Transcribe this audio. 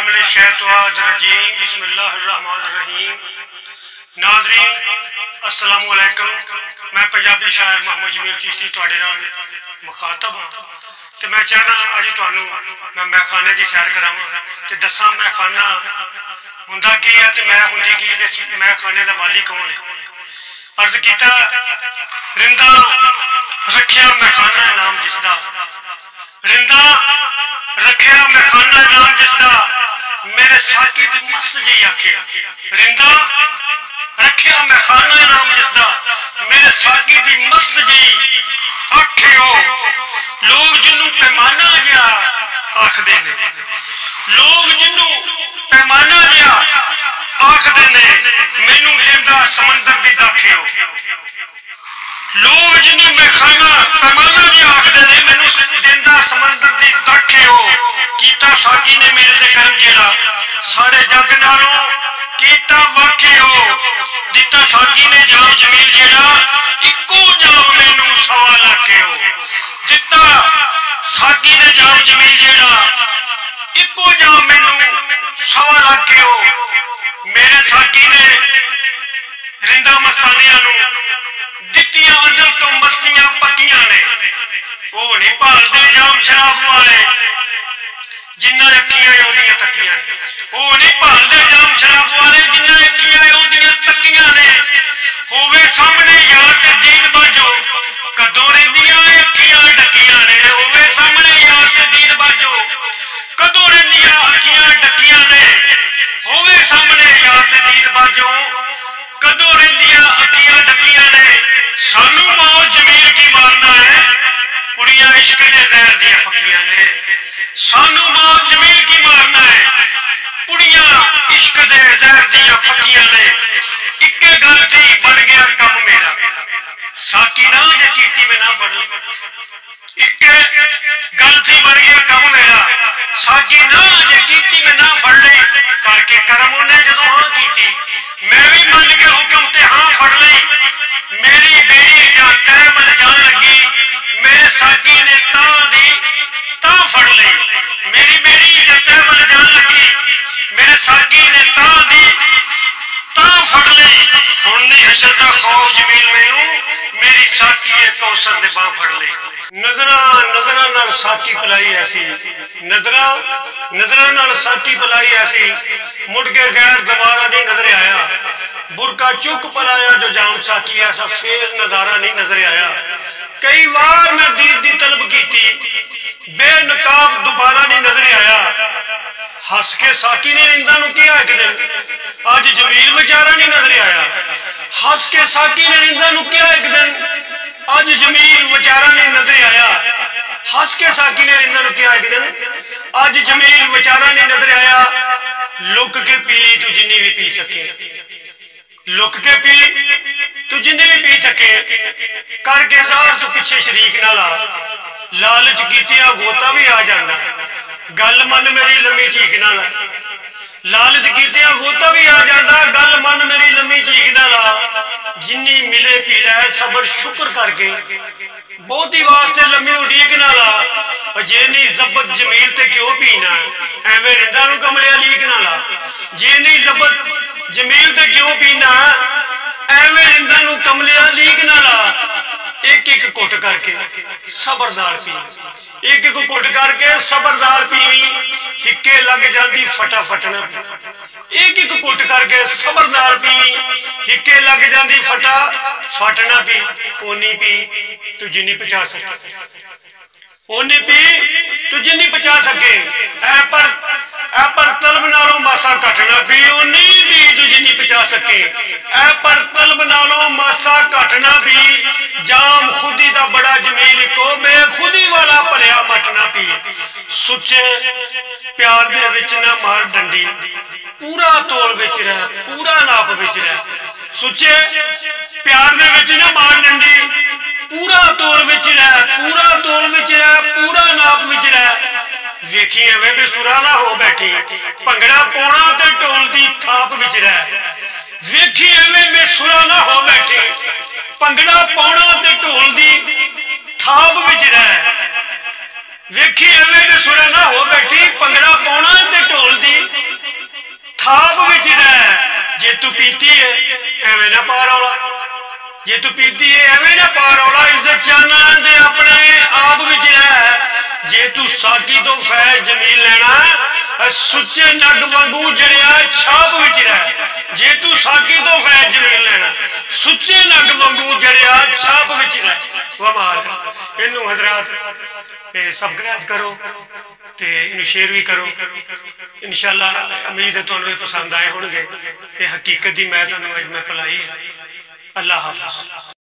बिस्मिल्लाहिर्रहमानिर्रहीम। बिस्मिल्लाहिर्रहमानिर्रहीम। नाज़रीन अस्सलाम वालेकुम। मैं पंजाबी शायर मोहम्मद जमील चिश्ती तुहाडे नाल मुखातब हाँ तो मैं चाहना अज तुहानू मैं महखाने की सैर करावां ते दसां महखाना हुंदा की है ते मैं हुंदी की ते महखाने दा वाली कौन है। अर्ज कीता रिंदा रखिया महखाना नाम जिसदा, रिंदा रखिया महखाना नाम जिसदा, मेरे साकी दी मस्त जी आखिया। रिंदा रखिया महखाना नाम जिसदा, मेरे साकी दी मस्त जी आखियो। लोग जिन्नू पैमाना जिहा आखदे ने, लोग जिन्नू पैमाना जिहा आखदे ने, मैनू देंदा समंदर दी दाखियो। लोग जिन्नू महखाना पैमाना जिहा आखदे ने, मैनू देंदा समंदर दी दाखियो। कीता साकी ने मेरे ते करम जेड़ा, सारे जग नालों कीता वाकियो। दिता साकी ने जाम जमील जेड़ा, इक्को जाम मैनू सवा लाखियो। दिता साकी ने जाम जमील जेड़ा, इक्को जाम मैनू सवा लाखियो। मेरे साकी ने रिंदा मस्तानियां नू दित्तियां अजल तो मस्तियां पक्कियां ने। वो नहीं भालदे जाम शराब वाले जिन्ना अखियां ओदियां तकियां ने। वो नहीं भालदे जाम शराब वाले जिन्ना अखियां ओदियां तकियां ने। होवे सामने यार ते दीन बाजो, कदों रहिंदियां अखियां डकियां ने। होवे सामने यार ते दीन बाजो, कदों रहिंदियां अखियां डकियां ने। होवे सामने यार ते दीन बाजो, कदों रहिंदियां अखियां डकियां ने। सानू मौत जमील की मारना है, कुड़ियां इश्क दे जहर दियां पक्कियां ने। सानू मौत जमील की मारना है, कुड़ियां इश्क दे जहर दियां पक्कियां ने। इक्के गल थी बन गया कम मेरा, साकी ना जे कीती में ना पड़। इक्के गल थी बन गया कम मेरा, साकी ना जे कीती में ना फड़ ली। करके करम उन्हें जदों हाँ कीती, मैं भी मन के हुक्म ते हाँ फड़ ली। मेरी बेड़ी जान तय मल जान लगी, मेरे साकी ने तां दी तां फड़ ली। मेरी बेड़ी जान तय मल जान लगी, मेरे साकी ने तां दी तां फड़ ली। हुण नहीं हशर दा खौफ जमील मैनू, मेरी साकी ने कौसर दे बाह फड़ ली। नजरा नजरा नाल साकी पलाई ऐसी, नजरा नजरा नाल साकी पलाई ऐसी, मुड़ के गैर दोबारा नहीं नजर आया। बुरका चुक पलाया जो जाम साकी ऐसा फेर नजारा नहीं नजर आया। कई बार मैं दीद दी तलब की बेनकाब दोबारा नहीं नजर आया। हस के साकी ने रिंदा नू किया एक दिन, अज जमील बेचारा नहीं नजर आया। हस के साकी ने रिंदा नू किया एक दिन, अज जमील बेचारा नहीं नजर आया। हस के साकी ने रिंदा नू किया एक दिन, अज जमील बेचारा नहीं नजर आया। लुक के पी तू जिन्नी भी पी सके, लुक के पी तू जिन्नी भी पी सके, करके ज़ाहर तू पिछे शरीक ना ला। लालच कीतिया गोता भी आ जाना, गल मन मेरी लम्मी चीख ना ला। लालच कीतिया गोता भी आ जाता, गल मन मेरी लम्मी चीख ना ला। जिन्नी मिले पी लै सबर शुक्र करके, बहुती वास्ते लम्मी उड़ीक ना ला। जे नहीं जबत जमील ते क्यों पीना, एवें रिंदा नू कमलिया लीक ना ला। जे नहीं जबत जमील ते क्यों पीना, एवें रिंदा नू कमलिया लीक ना ला। एक एक घुट करके सबरदार पी, एक एक घुट करके सबरदार पीवी, हिक्के लग जाती फटाफट ना पी। एक एक घुट करके सबरदार पीवी, हिक्के लग जाती फटाफट ना पी। ओनी पी तू जिन्नी पचा सके, ओनी पी तू जिन्नी पचा सके। ऐ पर तलब नालों मासा घट ना पी, ओनी पी तू जिन्नी पचा सके। ऐ पर तलब नालों मासा घट ना पी, जाम खुदी दा बड़ा जमील को बेखुदी वाला भरिया मट ना पी। सुचे प्यार दे विच ना मार डंडी, पूरा तोल विच रह, पूरा नाप विच रह। सुचे प्यार दे विच ना मार डंडी, पूरा तोल विच रह, पूरा तोल विच रह, पूरा नाप विच रह। वेखी एवें बेसुरा ना हो बैठी, भंगड़ा पाउणा ते ढोल दी थाप विच रह। वेखी एवें बेसुरा ना हो बैठी, भंगड़ा पाउणा ते ढोल दी थाप विच रह। वेखी एवें बेसुरा ना हो बैठी, भंगड़ा पाउणा ते ढोल दी तू पीती है एवं ना पा रौला, जे तू पीती है एवं ना पा रौला, इज्जत चाहना ते अपने आप विच रह। जे तू साकी तो फैज जमीन लेना सुच्चे नग वांगू जड़िया छाप विच रह। जे तू साकी तो फैज जमीन लेना सुच्चे नग वांगू जड़िया छाप विच रह। वमाल इनू हजरात सबकराज करो ते इन शेयर भी करो। इंशाअल्लाह उम्मीद है तुहानू पसंद आए होंगे। ये हकीकत दी मैं तुहानू अज मैं पलाई। अल्लाह हाफिज़।